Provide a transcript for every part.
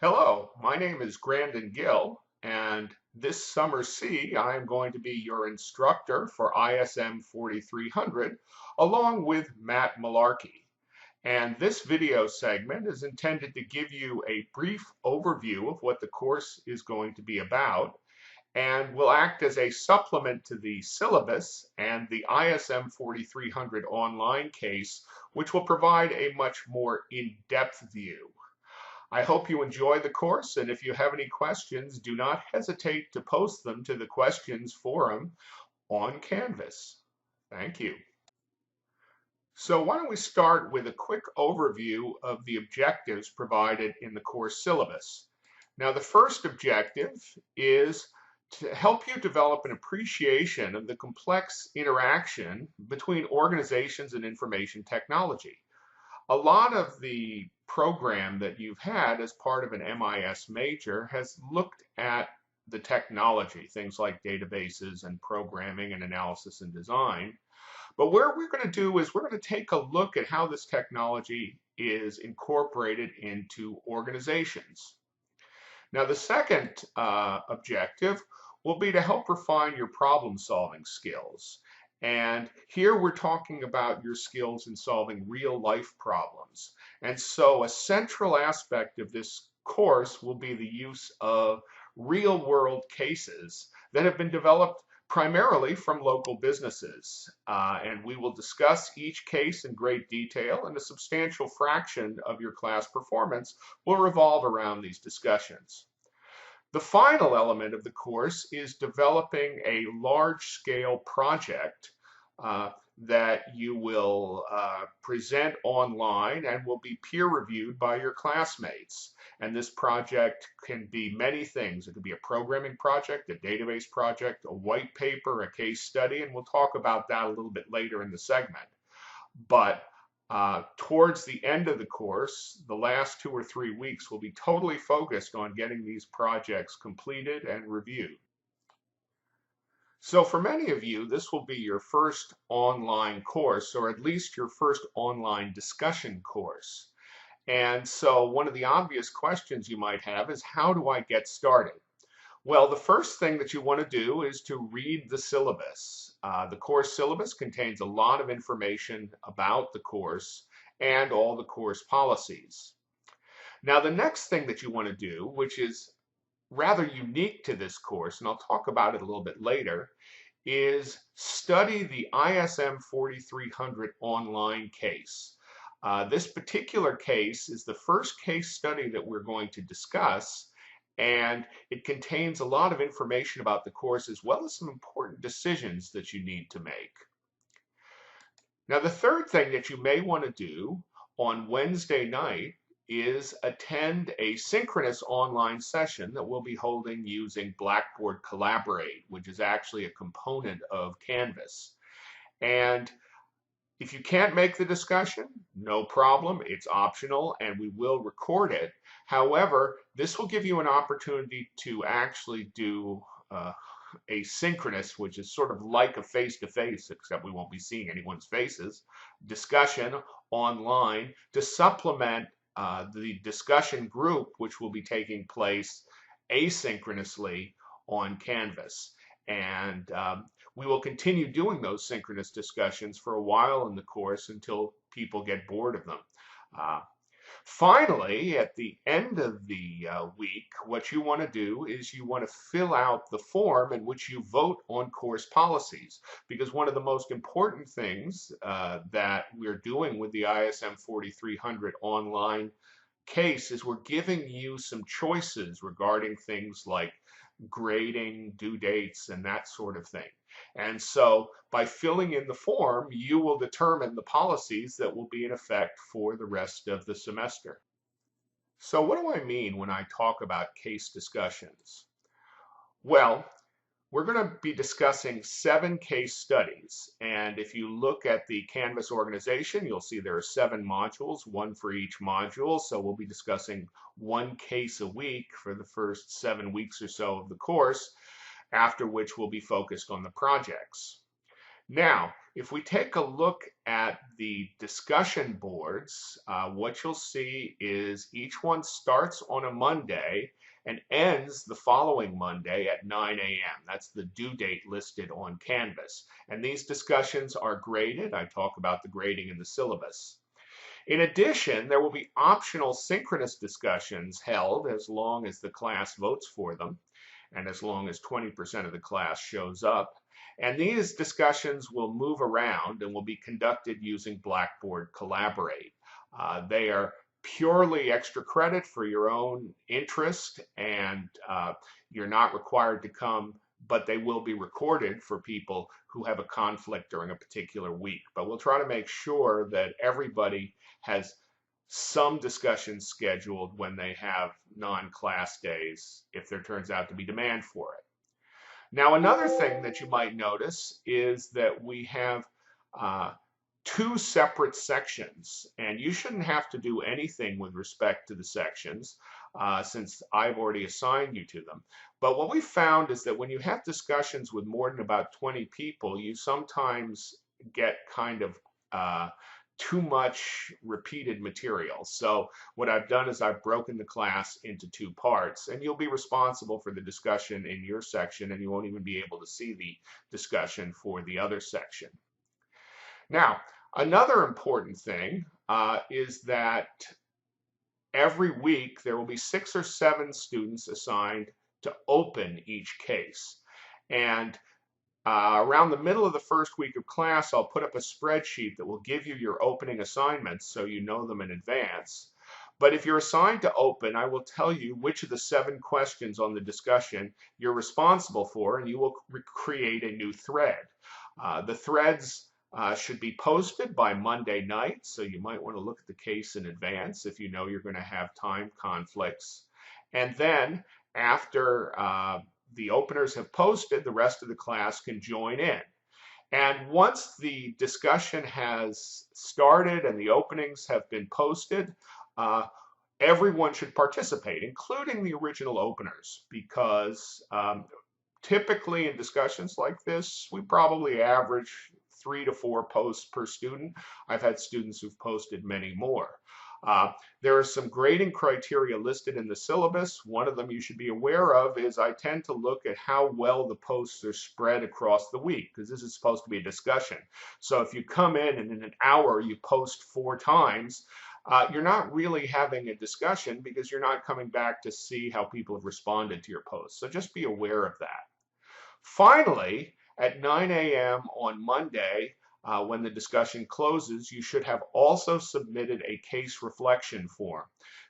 Hello, my name is Grandon Gill, and this summer C, I am going to be your instructor for ISM 4300, along with Matt Mullarkey. And this video segment is intended to give you a brief overview of what the course is going to be about, and will act as a supplement to the syllabus and the ISM 4300 online case, which will provide a much more in-depth view. I hope you enjoy the course, and if you have any questions, do not hesitate to post them to the questions forum on Canvas. Thank you. So why don't we start with a quick overview of the objectives provided in the course syllabus. Now, the first objective is to help you develop an appreciation of the complex interaction between organizations and information technology. A lot of the program that you've had as part of an MIS major has looked at the technology, things like databases and programming and analysis and design. But what we're going to do is we're going to take a look at how this technology is incorporated into organizations. Now, the second objective will be to help refine your problem-solving skills. And here we're talking about your skills in solving real-life problems. And so a central aspect of this course will be the use of real-world cases that have been developed primarily from local businesses. And we will discuss each case in great detail, and a substantial fraction of your class performance will revolve around these discussions. The final element of the course is developing a large-scale project that you will present online and will be peer-reviewed by your classmates. And this project can be many things. It could be a programming project, a database project, a white paper, a case study, and we'll talk about that a little bit later in the segment. But towards the end of the course, the last 2 or 3 weeks will be totally focused on getting these projects completed and reviewed. So for many of you, this will be your first online course, or at least your first online discussion course. And so one of the obvious questions you might have is, how do I get started? Well, the first thing that you want to do is to read the syllabus. The course syllabus contains a lot of information about the course and all the course policies. Now, the next thing that you want to do, which is rather unique to this course, and I'll talk about it a little bit later, is study the ISM 4300 online case. This particular case is the first case study that we're going to discuss, and it contains a lot of information about the course as well as some important decisions that you need to make. Now, the third thing that you may want to do on Wednesday night is attend a synchronous online session that we'll be holding using Blackboard Collaborate, which is actually a component of Canvas. And if you can't make the discussion, no problem, it's optional and we will record it. However, this will give you an opportunity to actually do asynchronous, which is sort of like a face-to-face, except we won't be seeing anyone's faces, discussion online to supplement the discussion group, which will be taking place asynchronously on Canvas. And we will continue doing those synchronous discussions for a while in the course until people get bored of them. Finally, at the end of the week, what you want to do is you want to fill out the form in which you vote on course policies, because one of the most important things that we're doing with the ISM 4300 online case is we're giving you some choices regarding things like grading, due dates, and that sort of thing. And so by filling in the form, you will determine the policies that will be in effect for the rest of the semester. So what do I mean when I talk about case discussions? Well, we're going to be discussing 7 case studies. And if you look at the Canvas organization, you'll see there are 7 modules, 1 for each module. So we'll be discussing 1 case a week for the first 7 weeks or so of the course, after which we'll be focused on the projects. Now, If we take a look at the discussion boards, what you'll see is each one starts on a Monday and ends the following Monday at 9 a.m. That's the due date listed on Canvas. And these discussions are graded. I talk about the grading in the syllabus. In addition, there will be optional synchronous discussions held as long as the class votes for them and as long as 20% of the class shows up. And these discussions will move around and will be conducted using Blackboard Collaborate. They are purely extra credit for your own interest, and you're not required to come, but they will be recorded for people who have a conflict during a particular week. But we'll try to make sure that everybody has some discussions scheduled when they have non-class days, if there turns out to be demand for it. Now, another thing that you might notice is that we have two separate sections, and you shouldn't have to do anything with respect to the sections since I've already assigned you to them. But what we found is that when you have discussions with more than about 20 people, you sometimes get kind of too much repeated material. So what I've done is I've broken the class into two parts, and you'll be responsible for the discussion in your section, and you won't even be able to see the discussion for the other section. Now, another important thing is that every week there will be 6 or 7 students assigned to open each case. And around the middle of the first week of class, I'll put up a spreadsheet that will give you your opening assignments so you know them in advance. But if you're assigned to open, I will tell you which of the 7 questions on the discussion you're responsible for, and you will create a new thread. The threads should be posted by Monday night, so you might want to look at the case in advance if you know you're going to have time conflicts. And then after the openers have posted, the rest of the class can join in. And once the discussion has started and the openings have been posted, everyone should participate, including the original openers, because typically in discussions like this, we probably average 3 to 4 posts per student. I've had students who've posted many more. There are some grading criteria listed in the syllabus. One of them you should be aware of is I tend to look at how well the posts are spread across the week, because this is supposed to be a discussion. So if you come in and in an hour you post 4 times, you're not really having a discussion because you're not coming back to see how people have responded to your posts. So just be aware of that. Finally, at 9 a.m. on Monday, when the discussion closes, you should have also submitted a case reflection form.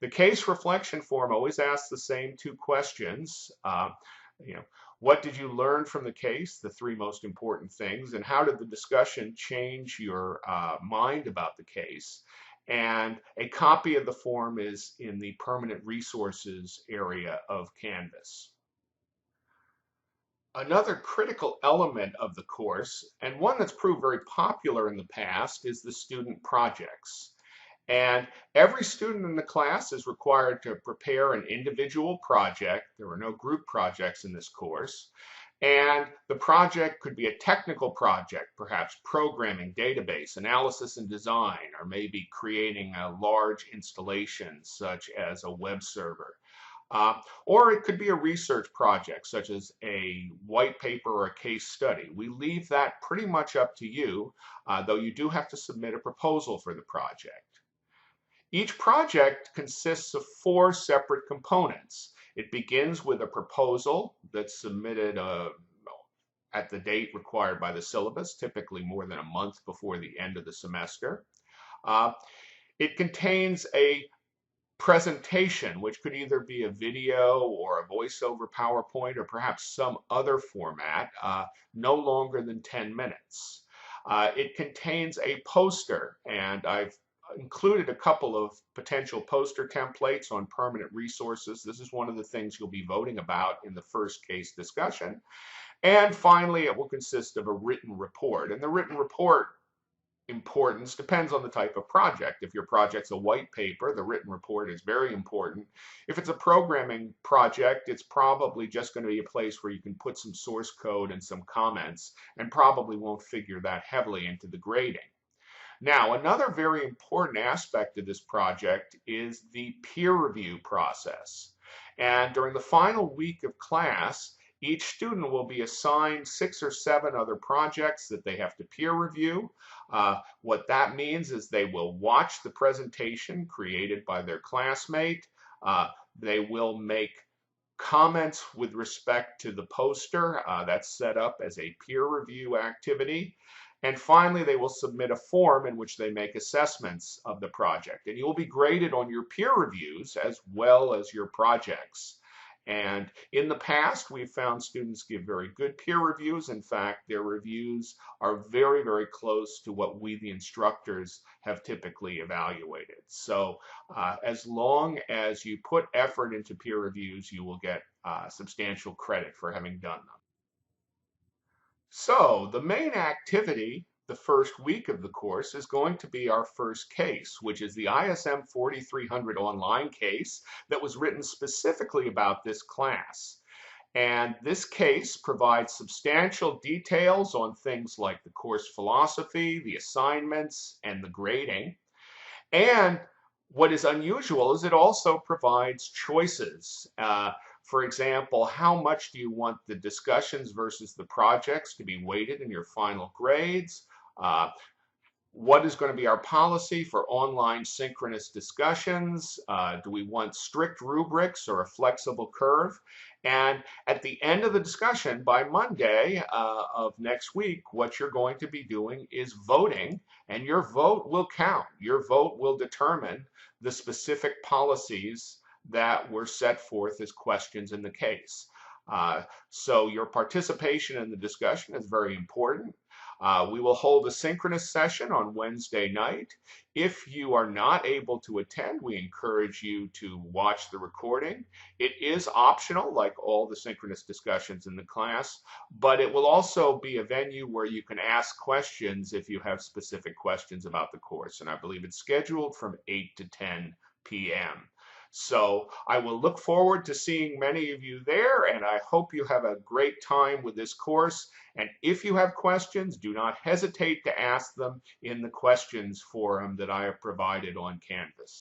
The case reflection form always asks the same 2 questions. What did you learn from the case, the 3 most important things, and how did the discussion change your mind about the case? And a copy of the form is in the permanent resources area of Canvas. Another critical element of the course, and one that's proved very popular in the past, is the student projects. And every student in the class is required to prepare an individual project. There are no group projects in this course. And the project could be a technical project, perhaps programming, database, analysis and design, or maybe creating a large installation such as a web server. Or it could be a research project, such as a white paper or a case study. We leave that pretty much up to you, though you do have to submit a proposal for the project. Each project consists of 4 separate components. It begins with a proposal that's submitted at the date required by the syllabus, typically more than a month before the end of the semester. It contains a presentation, which could either be a video or a voiceover PowerPoint or perhaps some other format, no longer than 10 minutes. It contains a poster, and I've included a couple of potential poster templates on permanent resources. This is one of the things you'll be voting about in the first case discussion. And finally, it will consist of a written report. And the written report importance depends on the type of project. If your project's a white paper, the written report is very important. If it's a programming project, it's probably just going to be a place where you can put some source code and some comments and probably won't figure that heavily into the grading. Now, another very important aspect of this project is the peer review process. And during the final week of class, each student will be assigned 6 or 7 other projects that they have to peer review. What that means is they will watch the presentation created by their classmate. They will make comments with respect to the poster. That's set up as a peer review activity. And finally, they will submit a form in which they make assessments of the project. And you will be graded on your peer reviews as well as your projects. And in the past, we've found students give very good peer reviews. In fact, their reviews are very, very close to what we, the instructors, have typically evaluated. So as long as you put effort into peer reviews, you will get substantial credit for having done them. So the main activity the first week of the course is going to be our first case, which is the ISM4300 online case that was written specifically about this class. And this case provides substantial details on things like the course philosophy, the assignments, and the grading. And what is unusual is it also provides choices. For example, how much do you want the discussions versus the projects to be weighted in your final grades? What is going to be our policy for online synchronous discussions? Do we want strict rubrics or a flexible curve? And at the end of the discussion, by Monday of next week, what you're going to be doing is voting, and your vote will count. Your vote will determine the specific policies that were set forth as questions in the case. So your participation in the discussion is very important. We will hold a synchronous session on Wednesday night. If you are not able to attend, we encourage you to watch the recording. It is optional, like all the synchronous discussions in the class, but it will also be a venue where you can ask questions if you have specific questions about the course. And I believe it's scheduled from 8 to 10 p.m. So I will look forward to seeing many of you there, and I hope you have a great time with this course. And if you have questions, do not hesitate to ask them in the questions forum that I have provided on Canvas.